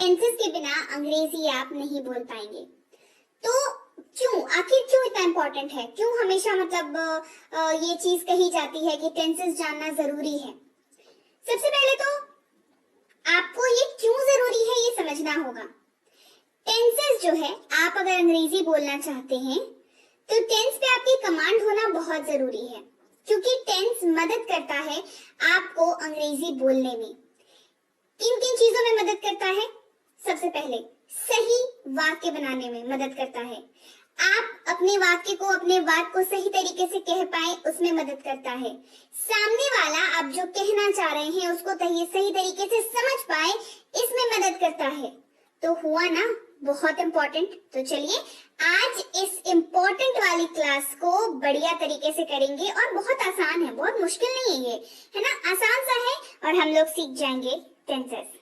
Tenses के बिना अंग्रेजी आप नहीं बोल पाएंगे। तो आखिर क्यों इतना इम्पोर्टेंट है, क्यों हमेशा ये चीज कही जाती है कि टेंसेस जानना जरूरी है। सबसे पहले तो आपको ये क्यों जरूरी है ये समझना होगा। टेंसेस जो है, आप अगर अंग्रेजी बोलना चाहते हैं तो टेंस पे आपकी कमांड होना बहुत जरूरी है, क्योंकि टेंस मदद करता है आपको अंग्रेजी बोलने में। किन किन चीजों में मदद करता है? सबसे पहले सही वाक्य बनाने में मदद करता है। आप अपने वाक्य को, अपने बात को सही तरीके से कह पाए उसमें मदद करता है। सामने वाला आप जो कहना चाह रहे हैं उसको सही तरीके से समझ पाए इसमें मदद करता है। तो हुआ ना बहुत इंपॉर्टेंट। तो चलिए आज इस इम्पोर्टेंट वाली क्लास को बढ़िया तरीके से करेंगे और बहुत आसान है, बहुत मुश्किल नहीं है ये, है ना, आसान सा है और हम लोग सीख जाएंगे टेंसेस।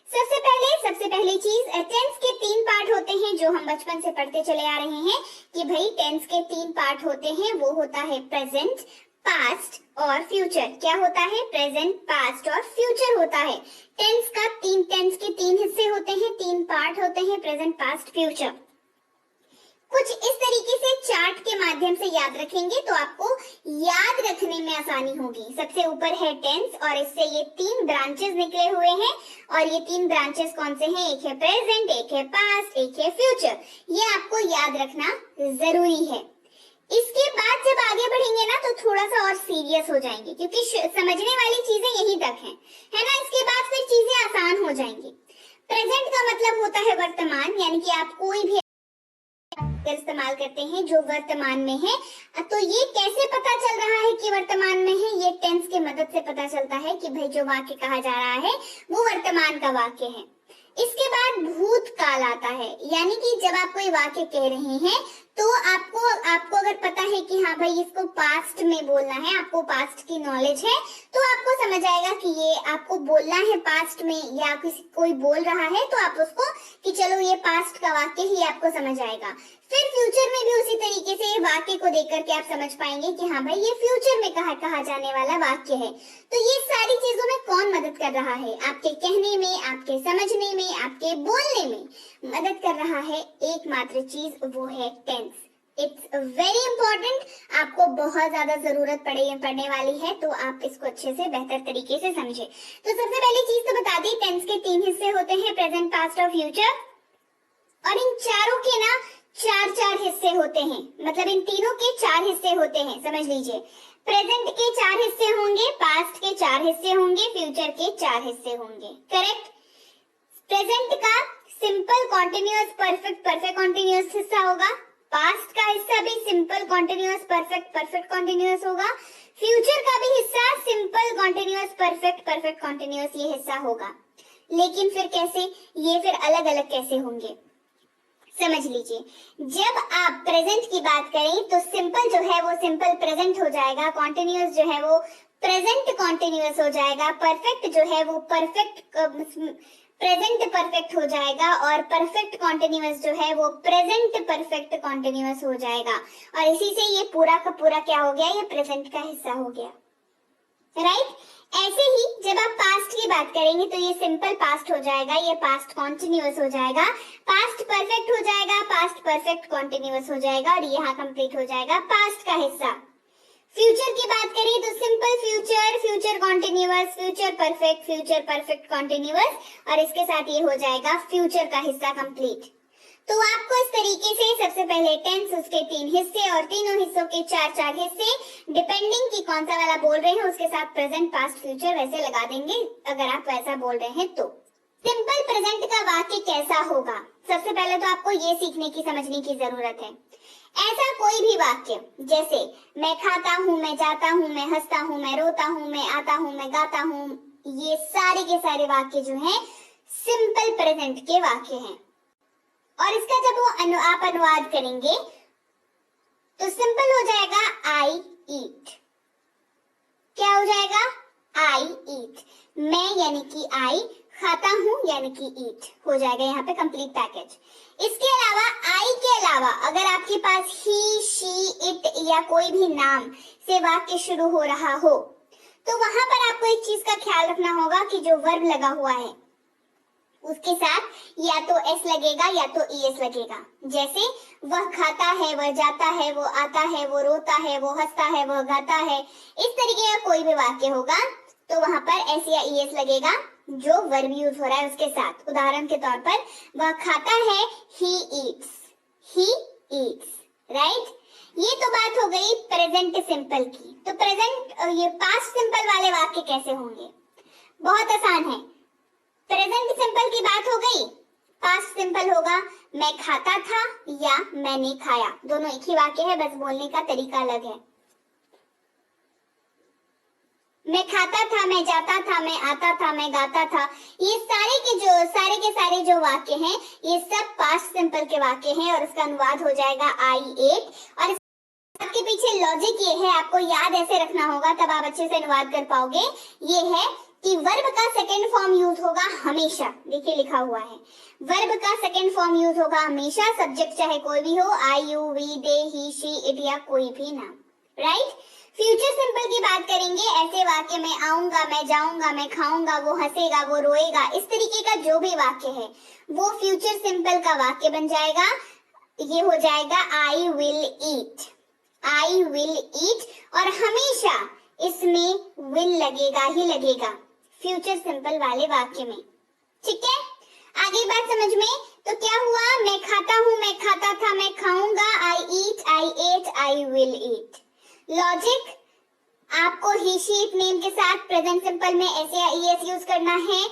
सबसे पहली चीज, टेंस के 3 पार्ट होते हैं जो हम बचपन से पढ़ते चले आ रहे हैं कि भाई टेंस के 3 पार्ट होते हैं। वो होता है प्रेजेंट, पास्ट और फ्यूचर। क्या होता है? प्रेजेंट, पास्ट और फ्यूचर होता है। टेंस के 3 हिस्से होते हैं, 3 पार्ट होते हैं, प्रेजेंट, पास्ट, फ्यूचर। कुछ इस तरीके से चार्ट के माध्यम से याद रखेंगे तो आपको याद रखने में आसानी होगी। सबसे ऊपर है टेंस और इससे ये 3 ब्रांचेस निकले हुए हैं और ये 3 ब्रांचेस कौन से हैं? एक है प्रेजेंट, एक है पास्ट, एक है फ्यूचर। ये आपको याद रखना जरूरी है। इसके बाद जब आगे बढ़ेंगे ना तो थोड़ा सा और सीरियस हो जाएंगे, क्योंकि समझने वाली चीजें यहीं तक हैं, है ना। इसके बाद फिर चीजें आसान हो जाएंगी। प्रेजेंट का मतलब होता है वर्तमान, यानी कि आप कोई भी इस्तेमाल करते हैं जो वर्तमान में है। तो ये कैसे पता चल रहा है कि वर्तमान में है? ये टेंस के मदद से पता चलता है कि भाई जो वाक्य कहा जा रहा है वो वर्तमान का वाक्य है। इसके बाद भूतकाल आता है, यानी कि जब आप कोई वाक्य कह रहे हैं तो आपको अगर पता है कि हाँ भाई इसको पास्ट में बोलना है, आपको पास्ट की नॉलेज है, तो आपको समझ आएगा कि ये आपको बोलना है पास्ट में, या कोई बोल रहा है तो आप उसको कि चलो ये पास्ट का वाक्य ही आपको समझ आएगा। फिर फ्यूचर में भी उसी तरीके से ये वाक्य को देख करके आप समझ पाएंगे कि हाँ भाई ये फ्यूचर में कहा जाने वाला वाक्य है। तो ये सारी चीजों में कौन मदद कर रहा है? आपके कहने में, आपके समझने में, आपके बोलने में मदद कर रहा है एकमात्र चीज, वो है टेंस। इट्स वेरी इंपॉर्टेंट, आपको बहुत ज्यादा जरूरत पड़ने वाली है, तो आप इसको अच्छे से बेहतर तरीके से समझे। तो सबसे पहली चीज तो बता दी, टेंस के 3 हिस्से होते हैं, प्रेजेंट, पास्ट और फ्यूचर। और इन चारों के ना 4 हिस्से होते हैं, मतलब इन तीनों के 4 हिस्से होते हैं, समझ लीजिए। प्रेजेंट के 4 हिस्से होंगे, पास्ट के 4 हिस्से होंगे, फ्यूचर के 4 हिस्से होंगे। करेक्ट। प्रेजेंट का simple continuous perfect perfect continuous हिस्सा होगा, पास्ट का हिस्सा भी simple continuous perfect perfect continuous होगा, फ्यूचर का भी हिस्सा simple continuous perfect perfect continuous ये हिस्सा होगा। लेकिन फिर कैसे? ये फिर अलग अलग कैसे होंगे, समझ लीजिए। जब आप प्रेजेंट की बात करें तो सिंपल जो है वो सिंपल प्रेजेंट हो जाएगा, कॉन्टिन्यूअस जो है वो प्रेजेंट कॉन्टिन्यूअस हो जाएगा, परफेक्ट जो है वो परफेक्ट प्रेजेंट परफेक्ट हो जाएगा, और परफेक्ट कॉन्टिन्यूअस जो है वो प्रेजेंट परफेक्ट कॉन्टिन्यूअस हो जाएगा। और इसी से ये पूरा का पूरा क्या हो गया? ये प्रेजेंट का हिस्सा हो गया, राइट। ऐसे ही जब आप पास्ट की बात करेंगे तो ये सिंपल पास्ट हो जाएगा, ये पास्ट कॉन्टिन्यूअस हो जाएगा, पास्ट परफेक्ट हो जाएगा, पास्ट परफेक्ट कॉन्टिन्यूअस हो जाएगा, और यहाँ कंप्लीट हो जाएगा पास्ट का हिस्सा। फ्यूचर की बात करें तो simple future, future continuous, future perfect continuous, और इसके साथ ये हो जाएगा फ्यूचर का हिस्सा कंप्लीट। तो आपको इस तरीके से सबसे पहले टेंस, उसके 3 हिस्से और तीनों हिस्सों के 4 हिस्से, डिपेंडिंग कि कौन सा वाला बोल रहे हैं उसके साथ प्रेजेंट, पास्ट, फ्यूचर वैसे लगा देंगे अगर आप वैसा बोल रहे हैं तो। सिंपल प्रेजेंट का वाक्य कैसा होगा? सबसे पहले तो आपको ये सीखने की, समझने की जरूरत है। ऐसा कोई भी वाक्य, जैसे मैं खाता हूँ, मैं जाता हूँ, मैं हंसता हूँ, मैं रोता हूँ, मैं आता हूँ, मैं गाता हूँ, ये सारे के सारे वाक्य जो हैं सिंपल प्रेजेंट के वाक्य हैं। और इसका जब आप अनुवाद करेंगे तो सिंपल हो जाएगा आई ईट। क्या हो जाएगा? आई ईट। मैं यानी कि आई, खाता हूं यानी कि ईट हो जाएगा यहाँ पे कंप्लीट पैकेज। इसके अलावा आई के अलावा अगर आपके पास ही, शी, इट या कोई भी नाम से वाक्य शुरू हो रहा हो तो वहां पर आपको एक चीज का ख्याल रखना होगा कि जो वर्ब लगा हुआ है उसके साथ या तो एस लगेगा या तो ईएस लगेगा। जैसे वह खाता है, वह जाता है, वो आता है, वो रोता है, वो हंसता है, वह गाता है। इस तरीके का कोई भी वाक्य होगा तो वहां पर एस या ईएस लगेगा जो वर्ब यूज हो रहा है उसके साथ। उदाहरण के तौर पर वह खाता है, he eats, he eats, right. ये तो बात हो गई प्रेजेंट सिंपल की। तो प्रेजेंट ये पास्ट सिंपल वाले वाक्य कैसे होंगे? बहुत आसान है। प्रेजेंट सिंपल की बात हो गई, पास्ट सिंपल होगा मैं खाता था या मैंने खाया। दोनों एक ही वाक्य है, बस बोलने का तरीका अलग है। मैं खाता था, मैं जाता था, मैं आता था, मैं गाता था, ये सारे के सारे जो वाक्य हैं ये सब पास्ट सिंपल के वाक्य हैं और इसका अनुवाद हो जाएगा आई एट। और इसके पीछे लॉजिक ये है, आपको याद ऐसे रखना होगा तब आप अच्छे से अनुवाद कर पाओगे। ये है कि वर्ब का सेकंड फॉर्म यूज होगा हमेशा। देखिए लिखा हुआ है वर्ब का सेकंड फॉर्म यूज होगा हमेशा, सब्जेक्ट चाहे कोई भी हो, I you we they he she it या कोई भी नाम, राइट। फ्यूचर सिंपल की बात करेंगे, ऐसे वाक्य में आऊंगा, मैं जाऊंगा, मैं खाऊंगा, वो हंसेगा, वो रोएगा, इस तरीके का जो भी वाक्य है वो फ्यूचर सिंपल का वाक्य बन जाएगा। ये हो जाएगा आई विल ईट, आई विल ईट, और हमेशा इसमें विल लगेगा ही लगेगा फ्यूचर सिंपल वाले वाक्य में। ठीक है, आगे बात समझ में? तो क्या हुआ, मैं खाता हूं, मैं खाता था, मैं खाऊंगा, I eat, I ate, I will eat. Logic, आपको ही शी इट नेम के साथ प्रेजेंट सिंपल में एस या ईएस यूज करना है।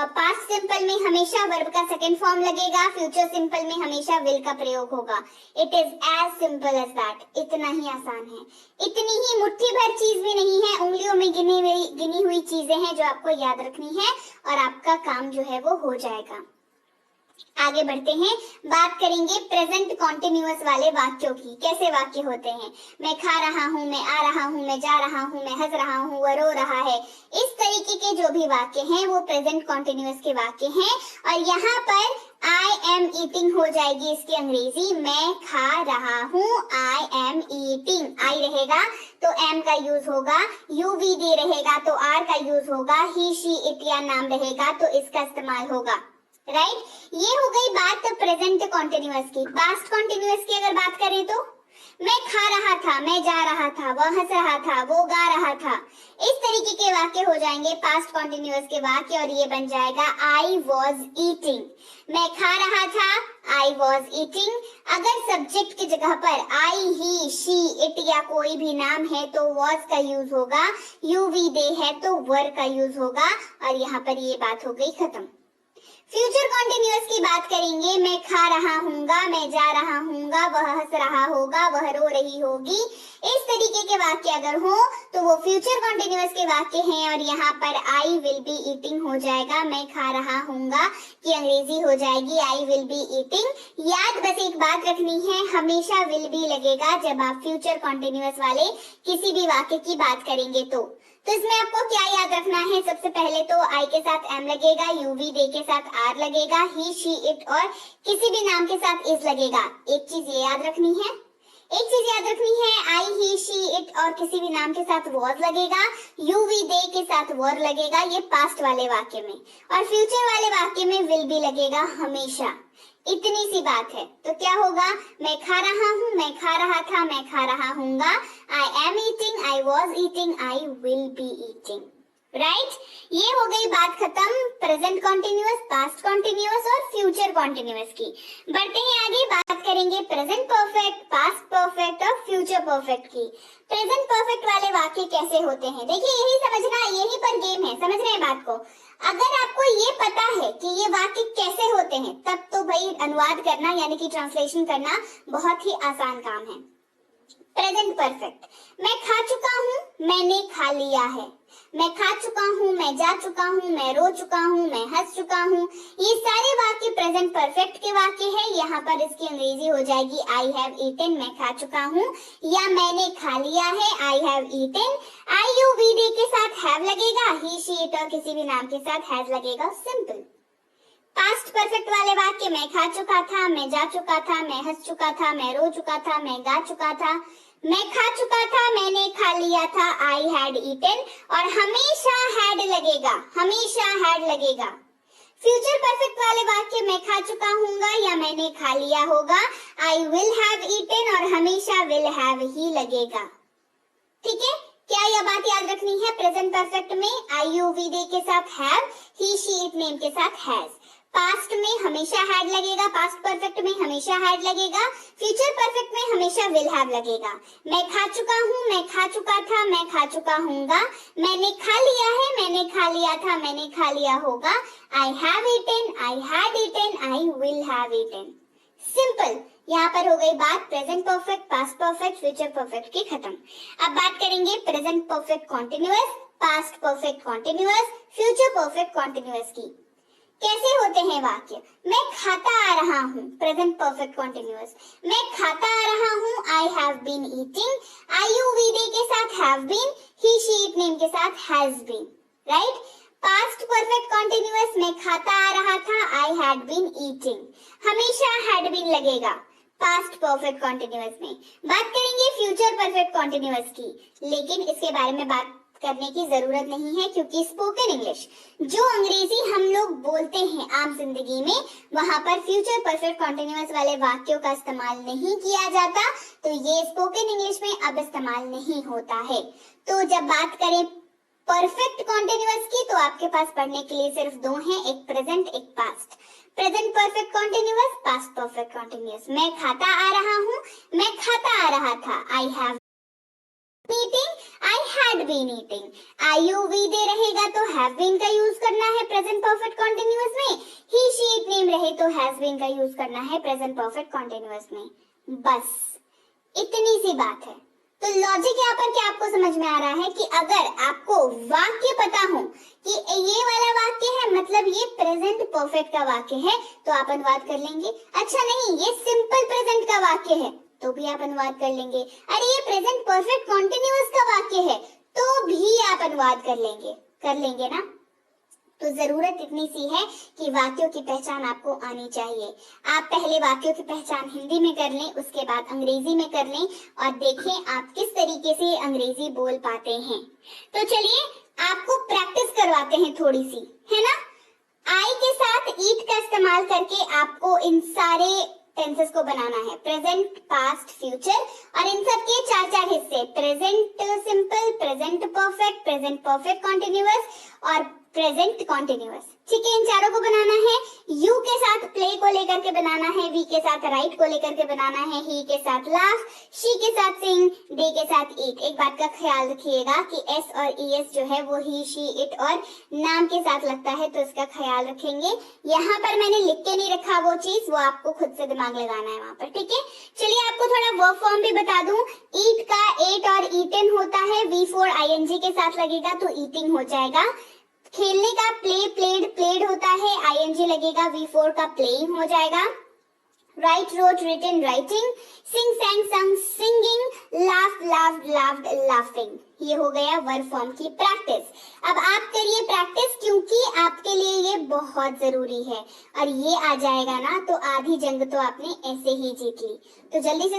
पास्ट सिंपल में हमेशा वर्ब का सेकंड फॉर्म लगेगा, फ्यूचर सिंपल में हमेशा विल का प्रयोग होगा। It is as simple as that. इतना ही आसान है, इतनी ही मुट्ठी भर चीज भी नहीं है, उंगलियों में गिनी हुई चीजें हैं जो आपको याद रखनी है और आपका काम जो है वो हो जाएगा। आगे बढ़ते हैं, बात करेंगे प्रेजेंट कॉन्टिन्यूअस वाले वाक्यों की। कैसे वाक्य होते हैं? मैं खा रहा हूँ, मैं आ रहा हूँ, मैं जा रहा हूँ, मैं हंस रहा हूँ, वह रो रहा है। इस तरीके के जो भी वाक्य हैं वो प्रेजेंट कॉन्टिन्यूअस के वाक्य हैं। और यहाँ पर आई एम ईटिंग हो जाएगी इसकी अंग्रेजी, मैं खा रहा हूँ, आई एम ईटिंग। आई रहेगा तो एम का यूज होगा, यू वी दे रहेगा तो आर का यूज होगा, ही शी इट या नाम रहेगा तो इसका इस्तेमाल होगा, राइट। ये हो गई बात प्रेजेंट कॉन्टिन्यूअस की। पास्ट कॉन्टिन्यूअस की अगर बात करें तो मैं खा रहा था, मैं जा रहा था, वह हंस रहा था, वो गा रहा था। इस तरीके के वाक्य हो जाएंगे पास्ट कॉन्टिन्यूअस के वाक्य और ये बन जाएगा आई वॉज ईटिंग। मैं खा रहा था, आई वॉज ईटिंग। अगर सब्जेक्ट की जगह पर आई, ही, शी, इट या कोई भी नाम है तो वॉज का यूज होगा, यू वी दे है तो वर का यूज होगा और यहाँ पर ये बात हो गई खत्म। फ्यूचर कॉन्टिन्यूअस की बात करेंगे, मैं खा रहा हूँगा, मैं जा रहा हूँगा, वह हंस रहा होगा, वह रो रही होगी। इस तरीके के वाक्य अगर हो तो वो फ्यूचर कॉन्टिन्यूअस के वाक्य हैं और यहाँ पर आई विल बी ईटिंग हो जाएगा। मैं खा रहा हूँगा की अंग्रेजी हो जाएगी आई विल बी ईटिंग। याद बस एक बात रखनी है, हमेशा विल बी लगेगा जब आप फ्यूचर कॉन्टिन्यूअस वाले किसी भी वाक्य की बात करेंगे तो इसमें आपको क्या याद रखना है? सबसे पहले तो आई के साथ एम लगेगा, यू वी दे के साथ आर लगेगा, ही शी इट और किसी भी नाम के साथ इज लगेगा। एक चीज ये याद रखनी है, एक चीज याद रखनी है, आई, ही, शी, इट और किसी भी नाम के साथ वॉज लगेगा, यू वी दे के साथ वर लगेगा, ये पास्ट वाले वाक्य में, और फ्यूचर वाले वाक्य में विल बी लगेगा हमेशा। इतनी सी बात है। तो क्या होगा, मैं खा रहा हूँ, मैं खा रहा था, मैं खा रहा हूँगा, I am eating, I was eating, I will be eating, right. ये हो गई बात खत्म प्रेजेंट कॉन्टिन्यूअस, पास्ट कॉन्टिन्यूअस और फ्यूचर कॉन्टिन्यूअस की। बढ़ते हैं आगे, बात करेंगे प्रेजेंट परफेक्ट, पास्ट परफेक्ट और फ्यूचर परफेक्ट की। प्रेजेंट परफेक्ट वाले वाक्य कैसे होते हैं? देखिए यही समझना, यही पर गेम है, समझ रहे हैं बात को। अगर आपको ये पता है कि ये वाक्य कैसे होते हैं तब तो भाई अनुवाद करना यानी कि ट्रांसलेशन करना बहुत ही आसान काम है। प्रेजेंट परफेक्ट, मैं खा चुका हूँ, मैंने खा लिया है। मैं खा चुका हूँ, मैं जा चुका हूँ, मैं रो चुका हूँ, मैं हंस चुका हूँ। ये सारे वाक्य प्रेजेंट परफेक्ट के वाक्य है। यहाँ पर इसकी अंग्रेजी हो जाएगी आई हैव ईटन, मैं खा चुका हूँ, या मैंने खा लिया है, I have eaten. I you we they के साथ हैव लगेगा, ही शी इट और किसी भी नाम के साथ हैज लगेगा, सिंपल। पास्ट परफेक्ट वाले वाक्य, मैं खा चुका था, मैं जा चुका था, मैं हंस चुका था, मैं रो चुका था, मैं गा चुका था। मैं खा चुका था, मैंने खा लिया था, आई हैड ईटन, और हमेशा हैड लगेगा, हमेशा हैड लगेगा। फ्यूचर परफेक्ट वाले वाक्य मैं खा चुका हूँगा या मैंने खा लिया होगा, आई विल हैव ईटन और हमेशा विल हैव ही लगेगा। ठीक है, क्या यह बात याद रखनी है? प्रेजेंट परफेक्ट में आई यू वी दे के साथ have, he she it name के साथ हैज। पास्ट में हमेशा हैड लगेगा, पास्ट परफेक्ट में हमेशा हैड लगेगा, फ्यूचर परफेक्ट में हमेशा विल हैव लगेगा। मैं खा चुका हूँ, मैं खा चुका था, मैं खा चुका हूँगा, मैंने खा लिया है, मैंने खा लिया था, मैंने खा लिया होगा, I have eaten, I had eaten, I will have eaten. Simple. यहाँ पर हो गई बात present perfect, past perfect, future perfect की खत्म। अब बात करेंगे present perfect continuous, past perfect continuous, future perfect continuous की। कैसे होते हैं वाक्य? मैं खाता आ रहा हूँ, प्रेजेंट परफेक्ट कॉन्टिन्यूअस। मैं खाता आ रहा हूँ, I have been eating, I you we they के साथ have been, he she it name के साथ has been. Right. Past perfect continuous, मैं खाता आ रहा था, आई हैड बीन ईटिंग, हमेशा हैड बीन लगेगा पास्ट परफेक्ट कॉन्टिन्यूअस में। बात करेंगे फ्यूचर परफेक्ट कॉन्टिन्यूअस की, लेकिन इसके बारे में बात करने की जरूरत नहीं है क्योंकि स्पोकन इंग्लिश, जो अंग्रेजी हम लोग बोलते हैं आम जिंदगी में, वहां पर फ्यूचर परफेक्ट कॉन्टिन्यूअस वाले वाक्यों का इस्तेमाल नहीं किया जाता, तो ये स्पोकन इंग्लिश में अब इस्तेमाल नहीं होता है। तो जब बात करें परफेक्ट कॉन्टिन्यूअस की, तो आपके पास पढ़ने के लिए सिर्फ दो हैं, एक प्रेजेंट एक past. Present perfect continuous, past perfect continuous. मैं खाता आ रहा हूँ, मैं खाता आ रहा था, I have eating, I had been eating. I you we they रहेगा तो हैव बीन का यूज करना है प्रेजेंट परफेक्ट कॉन्टिन्यूअस में, ही शी इट नेम रहे तो हैज बीन का यूज करना है प्रेजेंट परफेक्ट कॉन्टिन्यूअस में। बस इतनी सी बात है। तो लॉजिक यहाँ पर क्या आपको समझ में आ रहा है कि अगर आपको वाक्य पता हो कि ये वाला वाक्य है मतलब ये प्रेजेंट परफेक्ट का वाक्य है, तो आप अनुवाद कर लेंगे। अच्छा नहीं, ये सिंपल प्रेजेंट का वाक्य है तो भी आप अनुवाद कर लेंगे। अरे ये प्रेजेंट परफेक्ट कॉन्टिन्यूअस का वाक्य है तो भी आप अनुवाद कर लेंगे ना। तो जरूरत इतनी सी है कि वाक्यों की पहचान आपको आनी चाहिए। आप पहले वाक्यों की पहचान हिंदी में कर लें, उसके बाद अंग्रेजी में कर लें और देखें आप किस तरीके से अंग्रेजी बोल पाते हैं। तो चलिए आपको प्रैक्टिस करवाते हैं थोड़ी सी, है ना। आई के साथ ईट का इस्तेमाल करके आपको इन सारे टेंसेस को बनाना है, प्रेजेंट, पास्ट, फ्यूचर, और इन सब के चार चार हिस्से, present simple, present perfect, present perfect continuous और प्रेजेंट कॉन्टिन्यूअस। ठीक है, इन चारों को बनाना है। यू के साथ प्ले को लेकर के बनाना है, वी के साथ राइट को लेकर के बनाना है, ही के साथ लाफ, शी के साथ सिंग, डे के साथ ईट। एक बात का ख्याल रखिएगा कि एस और ईएस जो है वो ही, शी, इट और नाम के साथ लगता है, तो इसका ख्याल रखेंगे। यहाँ पर मैंने लिख के नहीं रखा वो चीज, वो आपको खुद से दिमाग लगाना है वहां पर। ठीक है, चलिए आपको थोड़ा वर्ब फॉर्म भी बता दूं। ईट का एट और ईटन होता है, V4 ING के साथ लगेगा तो ईटिंग हो जाएगा। खेलने का प्ले, प्लेड, प्लेड होता है, ING लगेगा, V4 का प्लेइंग हो जाएगा। राइट, रोट, रिटन, राइटिंग, सिंग, सैंग, संग, singing, laugh, laughed, laughed, laughing. ये हो गया वर्ब फॉर्म की प्रैक्टिस। अब आप करिए प्रैक्टिस क्योंकि आपके लिए ये बहुत जरूरी है, और ये आ जाएगा ना तो आधी जंग तो आपने ऐसे ही जीत ली। तो जल्दी से